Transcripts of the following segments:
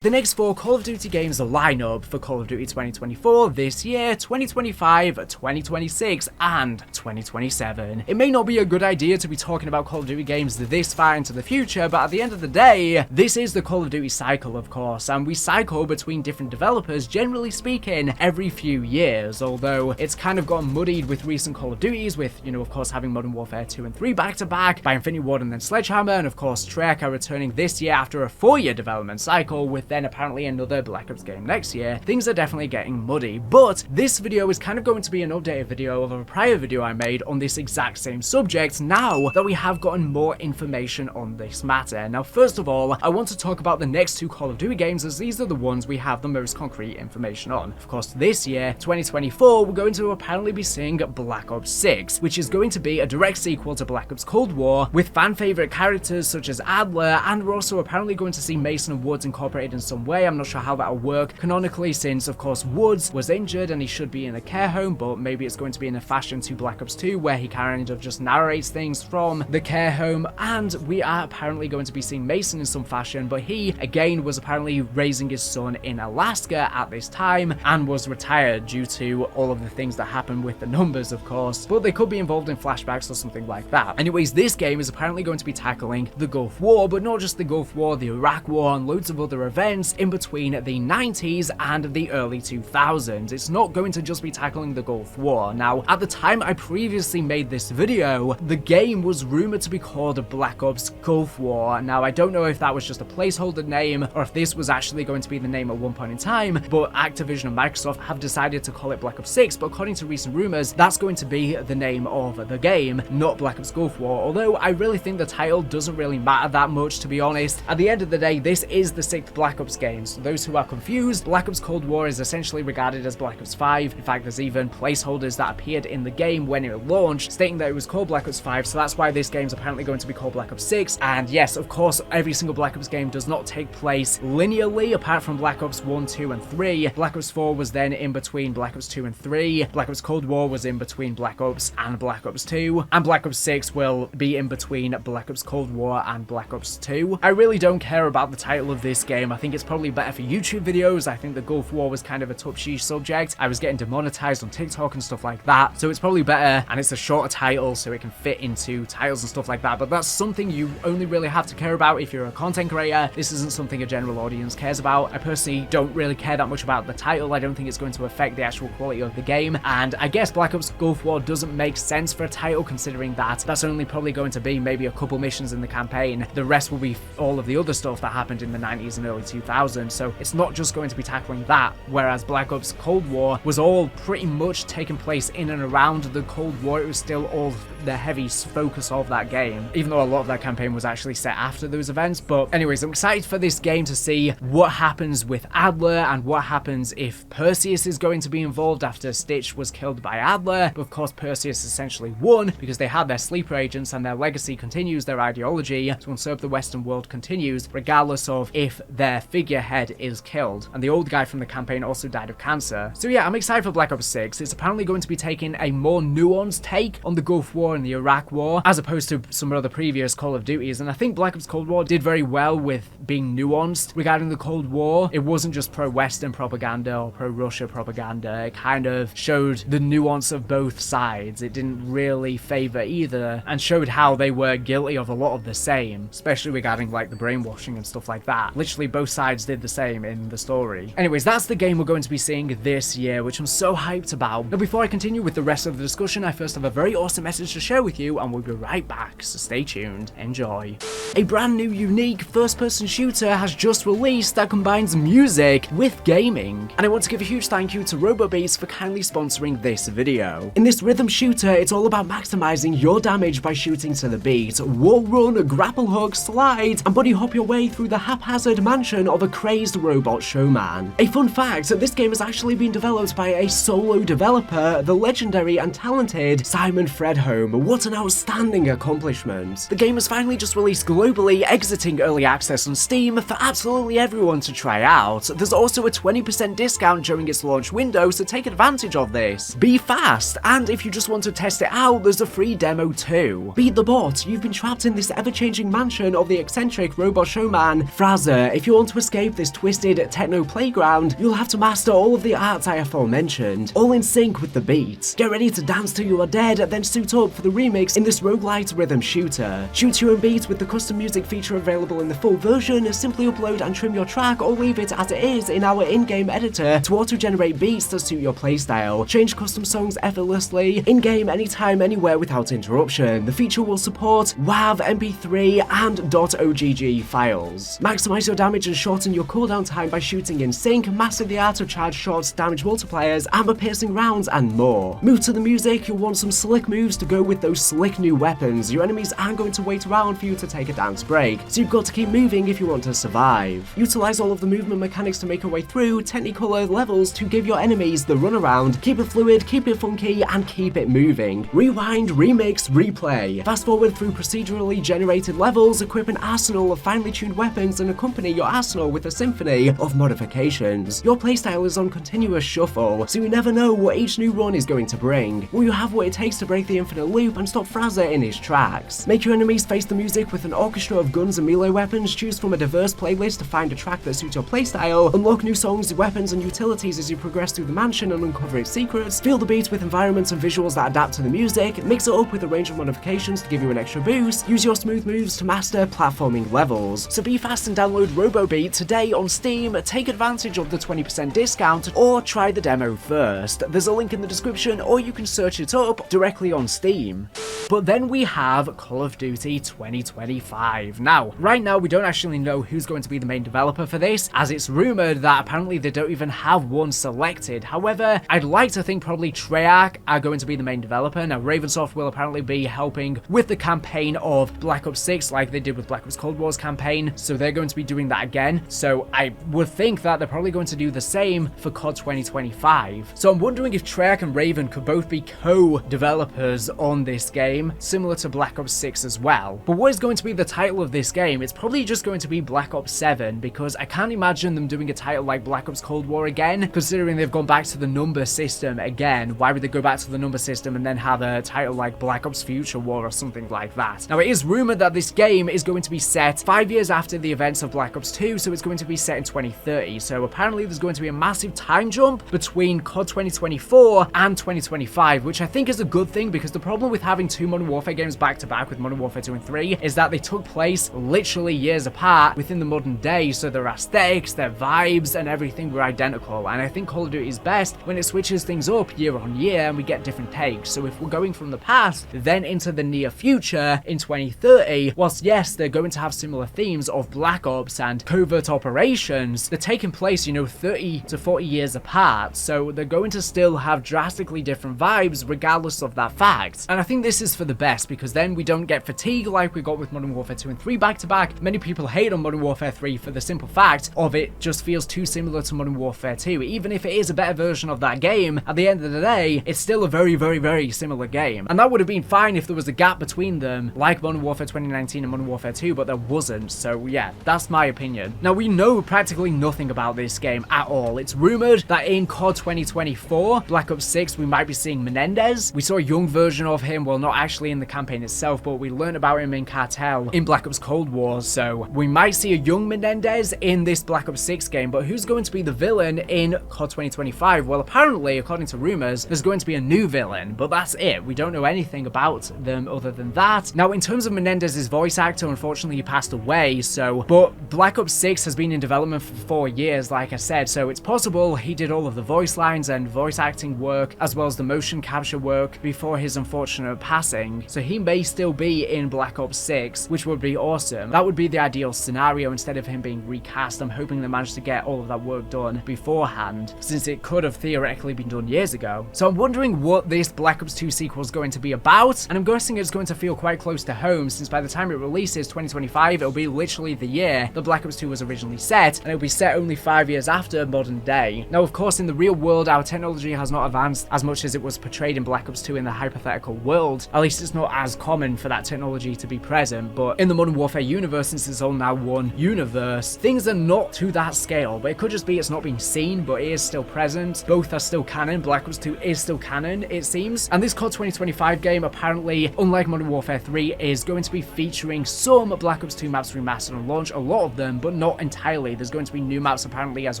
The next 4 Call of Duty games line up for Call of Duty 2024 this year, 2025, 2026, and 2027. It may not be a good idea to be talking about Call of Duty games this far into the future, but at the end of the day, this is the Call of Duty cycle, of course, and we cycle between different developers, generally speaking, every few years, although it's kind of gotten muddied with recent Call of Duties, with, of course, having Modern Warfare 2 and 3 back-to-back, by Infinity Ward and then Sledgehammer, and of course, Treyarch are returning this year after a 4-year development cycle, with then apparently another Black Ops game next year. Things are definitely getting muddy, but this video is kind of going to be an updated video of a prior video I made on this exact same subject now that we have gotten more information on this matter. Now, first of all, I want to talk about the next 2 Call of Duty games, as these are the ones we have the most concrete information on. Of course, this year, 2024, we're going to apparently be seeing Black Ops 6, which is going to be a direct sequel to Black Ops Cold War, with fan favorite characters such as Adler, and we're also apparently going to see Mason and Woods incorporated in some way. I'm not sure how that'll work canonically, since of course Woods was injured and he should be in a care home, but maybe it's going to be in a fashion to Black Ops 2 where he kind of just narrates things from the care home. And we are apparently going to be seeing Mason in some fashion, but he again was apparently raising his son in Alaska at this time and was retired due to all of the things that happened with the numbers, of course, but they could be involved in flashbacks or something like that. Anyways, this game is apparently going to be tackling the Gulf War, but not just the Gulf War, the Iraq War, and loads of other events in between the 90s and the early 2000s. It's not going to just be tackling the Gulf War. Now, at the time I previously made this video, the game was rumored to be called Black Ops Gulf War. Now, I don't know if that was just a placeholder name or if this was actually going to be the name at one point in time, but Activision and Microsoft have decided to call it Black Ops 6, but according to recent rumors, that's going to be the name of the game, not Black Ops Gulf War, although I really think the title doesn't really matter that much, to be honest. At the end of the day, this is the 6th Black Ops game, so those who are confused, Black Ops Cold War is essentially regarded as Black Ops 5. In fact, there's even placeholders that appeared in the game when it launched stating that it was called Black Ops 5, so that's why this game's apparently going to be called Black Ops 6. And yes, of course, every single Black Ops game does not take place linearly, apart from Black Ops 1, 2, and 3. Black Ops 4 was then in between Black Ops 2 and 3. Black Ops Cold War was in between Black Ops and Black Ops 2. And Black Ops 6 will be in between Black Ops Cold War and Black Ops 2. I really don't care about the title of this game. I think it's probably better for YouTube videos. I think the Gulf War was kind of a touchy subject. I was getting demonetized on TikTok and stuff like that, so it's probably better, and it's a shorter title so it can fit into titles and stuff like that. But that's something you only really have to care about if you're a content creator. This isn't something a general audience cares about. I personally don't really care that much about the title. I don't think it's going to affect the actual quality of the game, and I guess Black Ops Gulf War doesn't make sense for a title, considering that that's only probably going to be maybe a couple missions in the campaign. The rest will be all of the other stuff that happened in the 90s and early 2000s, so it's not just going to be tackling that, whereas Black Ops Cold War was all pretty much taking place in and around the Cold War. It was still all the heavy focus of that game, even though a lot of that campaign was actually set after those events. But anyways, I'm excited for this game to see what happens with Adler and what happens if Perseus is going to be involved after Stitch was killed by Adler. But of course, Perseus essentially won because they had their sleeper agents, and their legacy continues, their ideology to usurp the Western world continues, regardless of if their figurehead is killed. And the old guy from the campaign also died of cancer. So yeah, I'm excited for Black Ops 6. It's apparently going to be taking a more nuanced take on the Gulf War and the Iraq War, as opposed to some of the previous Call of Duties. And I think Black Ops Cold War did very well with being nuanced regarding the Cold War. It wasn't just pro-Western propaganda or pro-Russia propaganda. It kind of showed the nuance of both sides. It didn't really favor either, and showed how they were guilty of a lot of the same, especially regarding like the brainwashing and stuff like that. Literally both sides did the same in the story. Anyways, that's the game we're going to be seeing this year, which I'm so hyped about. Now, before I continue with the rest of the discussion, I first have a very awesome message to share with you, and we'll be right back, so stay tuned. Enjoy. A brand new, unique first-person shooter has just released that combines music with gaming, and I want to give a huge thank you to Robobeat for kindly sponsoring this video. In this rhythm shooter, it's all about maximizing your damage by shooting to the beat, wall run, grapple hook, slide, and buddy hop your way through the haphazard mansion of a crazed robot showman. A fun fact, this game has actually been developed by a solo developer, the legendary and talented Simon Fredholm, home. What an outstanding accomplishment. The game was finally just released globally, exiting early access on Steam for absolutely everyone to try out. There's also a 20% discount during its launch window, so take advantage of this. Be fast, and if you just want to test it out, there's a free demo too. Beat the bot. You've been trapped in this ever-changing mansion of the eccentric robot showman, Fraser. If you want to escape this twisted techno playground, you'll have to master all of the arts I aforementioned, all in sync with the beat. Get ready to dance till you are dead, then suit up for the remix in this roguelite rhythm shooter. Shoot your own beat with the custom music feature available in the full version. Simply upload and trim your track or leave it as it is in our in-game editor to auto-generate beats that suit your playstyle. Change custom songs effortlessly, in-game anytime, anywhere without interruption. The feature will support WAV, MP3, and .ogg files. Maximize your damage and shorten your cooldown time by shooting in sync, master the art of charge shots, damage multipliers, armor-piercing rounds, and more. Move to the music. You'll want some slick moves to go with those slick new weapons. Your enemies aren't going to wait around for you to take a dance break, so you've got to keep moving if you want to survive. Utilize all of the movement mechanics to make your way through Technicolor levels to give your enemies the runaround. Keep it fluid, keep it funky, and keep it moving. Rewind, remix, replay. Fast forward through procedurally generated levels, equip an arsenal of finely tuned weapons, and accompany your arsenal with a symphony of modifications. Your playstyle is on continuous shuffle, so you never know what each new run is going to bring. Will you have what it takes to break the infinite loop and stop Fraser in his tracks? Make your enemies face the music with an orchestra of guns and melee weapons. Choose from a diverse playlist to find a track that suits your playstyle. Unlock new songs, weapons, and utilities as you progress through the mansion and uncover its secrets. Feel the beat with environments and visuals that adapt to the music. Mix it up with a range of modifications to give you an extra boost. Use your smooth moves to master platforming levels. So be fast and download Robobeat today on Steam. Take advantage of the 20% discount or try the demo first. There's a link in the description, or you can search it up directly on Steam. But then we have Call of Duty 2025. Now, right now we don't actually know who's going to be the main developer for this, as it's rumored that apparently they don't even have one selected. However, I'd like to think probably Treyarch are going to be the main developer. Now, Ravensoft will apparently be helping with the campaign of Black Ops 6 like they did with Black Ops Cold War's campaign, so they're going to be doing that again. So I would think that they're probably going to do the same for COD 2025. So I'm wondering if Treyarch and Raven could both be co-developers on this game, similar to Black Ops 6 as well. But what is going to be the title of this game? It's probably just going to be Black Ops 7, because I can't imagine them doing a title like Black Ops Cold War again, considering they've gone back to the number system again. Why would they go back to the number system and then have a title like Black Ops Future War or something like that? Now, it is rumored that this game is going to be set 5 years after the events of Black Ops 2, so it's going to be set in 2030. So apparently there's going to be a massive time jump between COD 2024 and 2025, which I think is a good thing, because the problem with having two Modern Warfare games back to back with Modern Warfare 2 and 3 is that they took place literally years apart within the modern day, so their aesthetics, their vibes, and everything were identical. And I think Call of Duty is best when it switches things up year on year and we get different takes. So if we're going from the past then into the near future in 2030, whilst yes, they're going to have similar themes of Black Ops and covert operations, they're taking place, you know, 30 to 40 years apart, so they're going to still have drastically different vibes regardless of that fact. And I think this is for the best, because then we don't get fatigue like we got with Modern Warfare 2 and 3 back to back. Many people hate on Modern Warfare 3 for the simple fact of it just feels too similar to Modern Warfare 2. Even if it is a better version of that game, at the end of the day, it's still a very, very, very similar game. And that would have been fine if there was a gap between them, like Modern Warfare 2019 and Modern Warfare 2, but there wasn't. So yeah, that's my opinion. Now, we know practically nothing about this game at all. It's rumored that in COD 2024, Black Ops 6, we might be seeing Menendez. We saw a young version of him, well, not actually in the campaign itself, but we learned about him in Cartel in Black Ops Cold War, so we might see a young Menendez in this Black Ops 6 game. But who's going to be the villain in COD 2025? Well, apparently, according to rumors, there's going to be a new villain, but that's it. We don't know anything about them other than that. Now, in terms of Menendez's voice actor, unfortunately, he passed away, but Black Ops 6 has been in development for 4 years, like I said, so it's possible he did all of the voice lines and voice acting work, as well as the motion capture work, before his unfortunate passing, so he may still be in Black Ops 6, which would be awesome. That would be the ideal scenario. Instead of him being recast, I'm hoping they managed to get all of that work done beforehand, since it could have theoretically been done years ago. So I'm wondering what this Black Ops 2 sequel is going to be about, and I'm guessing it's going to feel quite close to home, since by the time it releases 2025, it'll be literally the year that Black Ops 2 was originally set, and it'll be set only 5 years after modern day. Now, of course, in the real world, our technology has not advanced as much as it was portrayed in Black Ops 2 in the hypothetical world. At least it's not as common for that technology to be present, but in the Modern Warfare universe, since it's all now one universe, things are not to that scale. But it could just be it's not being seen, but it is still present. Both are still canon. Black Ops 2 is still canon, it seems. And this COD 2025 game, apparently, unlike Modern Warfare 3, is going to be featuring some Black Ops 2 maps remastered on launch, a lot of them, but not entirely. There's going to be new maps apparently as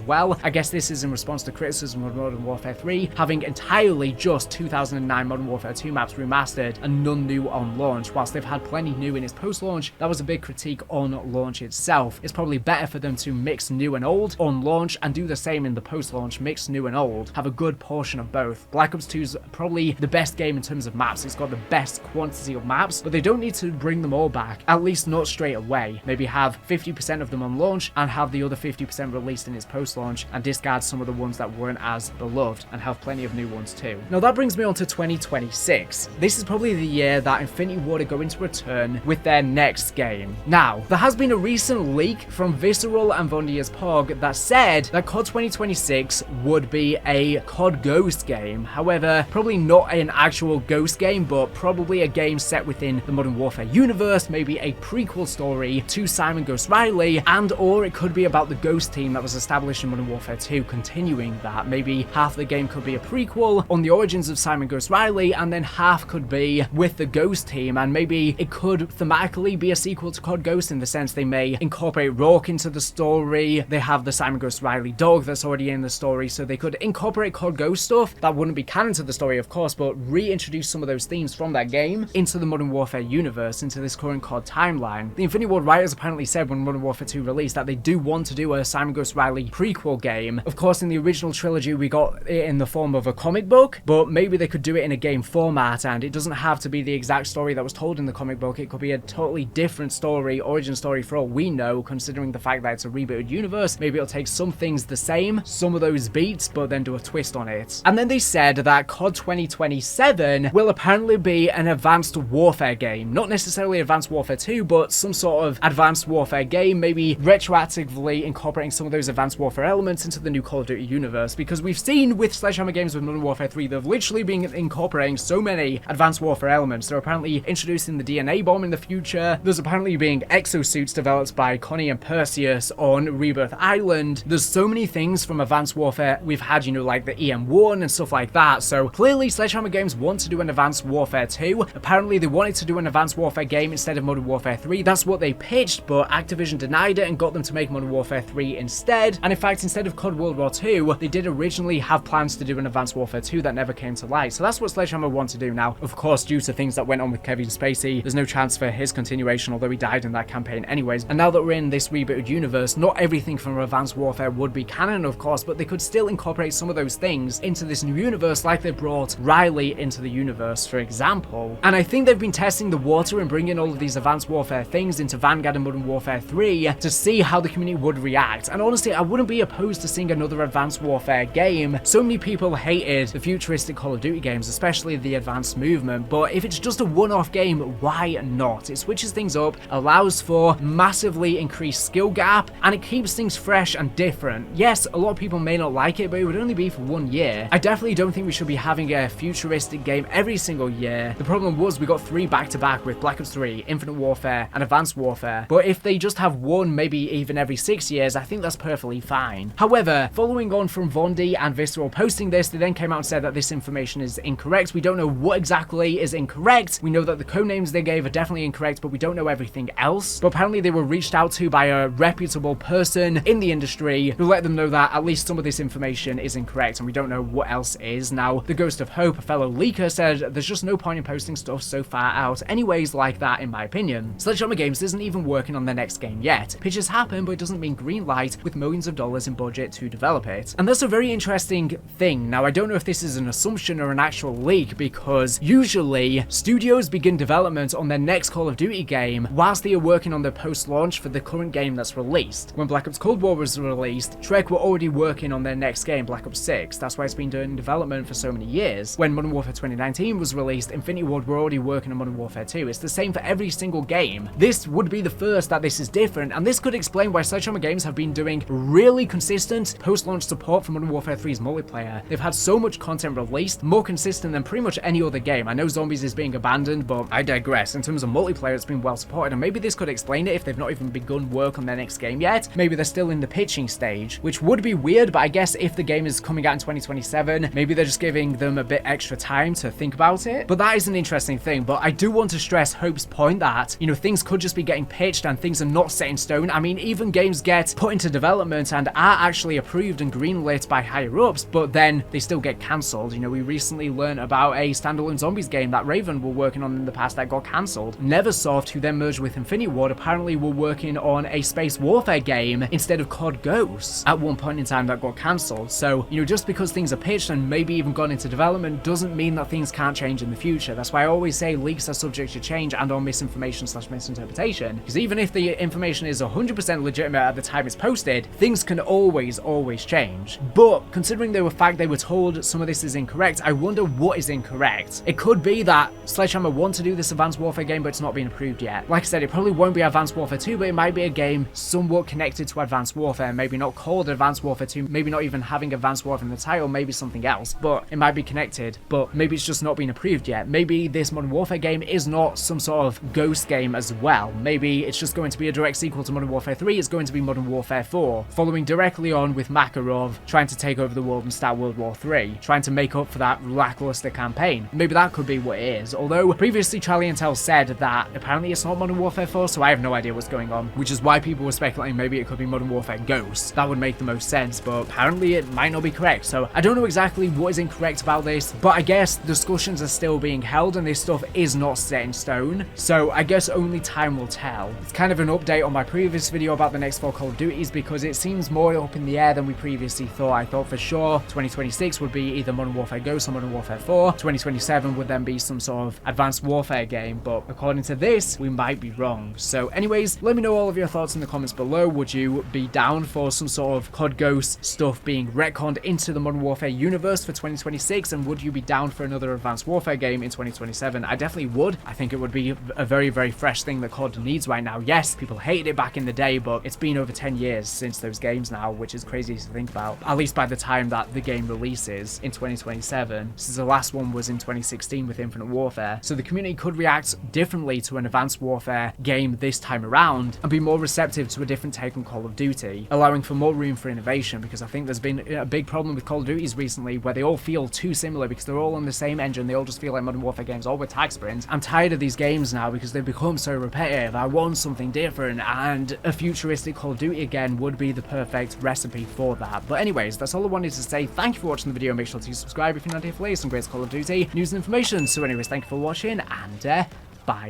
well. I guess this is in response to criticism of Modern Warfare 3 having entirely just 2009 Modern Warfare 2 maps remastered and none new on launch. Whilst they've had plenty new in its post-launch, that was a big critique on launch itself. It's probably better for them to mix new and old on launch and do the same in the post-launch, mix new and old, have a good portion of both. Black Ops 2 is probably the best game in terms of maps. It's got the best quantity of maps, but they don't need to bring them all back, at least not straight away. Maybe have 50% of them on launch and have the other 50% released in its post-launch and discard some of the ones that weren't as beloved and have plenty of new ones too. Now that brings me on to 2026. This is probably the year that Infinity Ward are going to return with their next game. Now, there has been a recent leak from Visceral and Vondia's Pog that said that COD 2026 would be a COD Ghost game. However, probably not an actual Ghost game, but probably a game set within the Modern Warfare universe, maybe a prequel story to Simon Ghost Riley, and or it could be about the Ghost team that was established in Modern Warfare 2, continuing that. Maybe half the game could be a prequel on the origins of Simon Ghost Riley, and then half could be with the Ghost team, and maybe it could thematically be a sequel to COD Ghost in the sense they may incorporate Rourke into the story. They have the Simon Ghost Riley dog that's already in the story, so they could incorporate COD Ghost stuff that wouldn't be canon to the story, of course, but reintroduce some of those themes from that game into the Modern Warfare universe, into this current COD timeline. The Infinity Ward writers apparently said when Modern Warfare 2 released that they do want to do a Simon Ghost Riley prequel game. Of course, in the original trilogy, we got it in the form of a comic book, but maybe they could do it in a game format, and it doesn't have to be the exact story that was told in the comic book. It could be a totally different story, origin story for all we know, considering the fact that it's a rebooted universe. Maybe it'll take some things the same, some of those beats, but then do a twist on it. And then they said that COD 2027 will apparently be an Advanced Warfare game. Not necessarily Advanced Warfare 2, but some sort of Advanced Warfare game, maybe retroactively incorporating some of those Advanced Warfare elements into the new Call of Duty universe, because we've seen with Sledgehammer games with Modern Warfare 3, they've literally been incorporating so many Advanced Warfare elements. They're apparently introducing the DNA bomb in the future. There's apparently being exosuits developed by Connie and Perseus on Rebirth Island. There's so many things from Advanced Warfare we've had, you know, like the EM1 and stuff like that. So clearly Sledgehammer Games want to do an Advanced Warfare 2. Apparently they wanted to do an Advanced Warfare game instead of Modern Warfare 3. That's what they pitched, but Activision denied it and got them to make Modern Warfare 3 instead. And in fact, instead of COD World War 2, they did originally have plans to do an Advanced Warfare 2 that never came to light. So that's what Sledgehammer want to do now. Of course, due to things that went on with Kevin Spacey, there's no chance for his continuation, although he died in that campaign anyways. And now that we're in this rebooted universe, not everything from Advanced Warfare would be canon, of course, but they could still incorporate some of those things into this new universe, like they brought Riley into the universe, for example. And I think they've been testing the water and bringing all of these Advanced Warfare things into Vanguard and Modern Warfare 3 to see how the community would react. And honestly, I wouldn't be opposed to seeing another Advanced Warfare game. So many people hated the futuristic Call of Duty games, especially the Advanced Movement, but if it's just a one-off game, why not? It switches things up, allows for massively increased skill gap, and it keeps things fresh and different. Yes, a lot of people may not like it, but it would only be for 1 year. I definitely don't think we should be having a futuristic game every single year. The problem was we got 3 back-to-back with Black Ops 3, Infinite Warfare, and Advanced Warfare, but if they just have one maybe even every 6 years, I think that's perfectly fine. However, following on from Vondi and Visceral posting this, they then came out and said that this information is incorrect. We don't know what exactly is incorrect. We know that the codenames they gave are definitely incorrect, but we don't know everything else. But apparently they were reached out to by a reputable person in the industry who let them know that at least some of this information is incorrect, and we don't know what else is. Now, the Ghost of Hope, a fellow leaker, said there's just no point in posting stuff so far out anyways like that, in my opinion. Sledgehammer Games isn't even working on their next game yet. Pitches happen, but it doesn't mean green light with millions of dollars in budget to develop it. And that's a very interesting thing. Now, I don't know if this is an assumption or an actual leak, because usually studios begin development on their next Call of Duty game whilst they are working on their post-launch for the current game that's released. When Black Ops Cold War was released, Trek were already working on their next game, Black Ops 6. That's why it's been in development for so many years. When Modern Warfare 2019 was released, Infinity Ward were already working on Modern Warfare 2. It's the same for every single game. This would be the first that this is different, and this could explain why Sledgehammer Games have been doing really consistent post-launch support for Modern Warfare 3's multiplayer. They've had so much content released, more consistent than pretty much any other game. I know zombies is being abandoned, but I digress. In terms of multiplayer, it's been well supported, and maybe this could explain it if they've not even begun work on their next game yet. Maybe they're still in the pitching stage, which would be weird, but I guess if the game is coming out in 2027, maybe they're just giving them a bit extra time to think about it. But that is an interesting thing. But I do want to stress Hope's point that, you know, things could just be getting pitched and things are not set in stone. I mean, even games get put into development and are actually approved and greenlit by higher ups, but then they still get cancelled. You know, we recently learned about a standalone zombies game that Raven were working on in the past that got cancelled. Neversoft, who then merged with Infinity Ward, apparently were working on a space warfare game instead of COD Ghosts at one point in time that got cancelled. So, you know, just because things are pitched and maybe even gone into development doesn't mean that things can't change in the future. That's why I always say leaks are subject to change and on misinformation/misinterpretation. Because even if the information is 100% legitimate at the time it's posted, things can always change. But considering the fact they were told some of this is incorrect, I wonder what is incorrect. It could be that Sledgehammer want to do this Advanced Warfare game, but it's not been approved yet. Like I said, it probably won't be Advanced Warfare 2, but it might be a game somewhat connected to Advanced Warfare. Maybe not called Advanced Warfare 2, maybe not even having Advanced Warfare in the title, maybe something else, but it might be connected. But maybe it's just not been approved yet. Maybe this Modern Warfare game is not some sort of Ghost game as well. Maybe it's just going to be a direct sequel to Modern Warfare 3. It's going to be Modern Warfare 4, following directly on with Makarov trying to take over the world and start World War 3, trying to make up for that lackluster campaign. Maybe that could be what it is. Although previously Charlie Intel said that apparently it's not Modern Warfare 4, so I have no idea what's going on, which is why people were speculating maybe it could be Modern Warfare Ghosts. That would make the most sense, but apparently it might not be correct. So I don't know exactly what is incorrect about this, but I guess discussions are still being held and this stuff is not set in stone. So I guess only time will tell. It's kind of an update on my previous video about the next 4 Call of Duties because it seems more up in the air than we previously thought. I thought for sure 2026 would be either Modern Warfare Ghosts or Modern Warfare 4. 2027 would then be some sort of Advanced Warfare game, but according to this, we might be wrong. So anyways, let me know all of your thoughts in the comments below. Would you be down for some sort of COD Ghost stuff being retconned into the Modern Warfare universe for 2026, and would you be down for another Advanced Warfare game in 2027? I definitely would. I think it would be a very fresh thing that COD needs right now. Yes, people hated it back in the day, but it's been over 10 years since those games now, which is crazy to think about. At least by the time that the game releases in 2027, since the last one was in 2016 with Infinite Warfare. So the community could react differently to an Advanced Warfare game this time around and be more receptive to a different take on Call of Duty, allowing for more room for innovation, because I think there's been a big problem with Call of Duties recently where they all feel too similar because they're all on the same engine. They all just feel like Modern Warfare games, all with tag sprints. I'm tired of these games now because they've become so repetitive. I want something different, and a futuristic Call of Duty again would be the perfect recipe for that. But anyways, that's all I wanted to say. Thank you for watching the video. Make sure to subscribe if you're not here for some great Call of Duty news and information. So anyways, thank you for watching, and bye.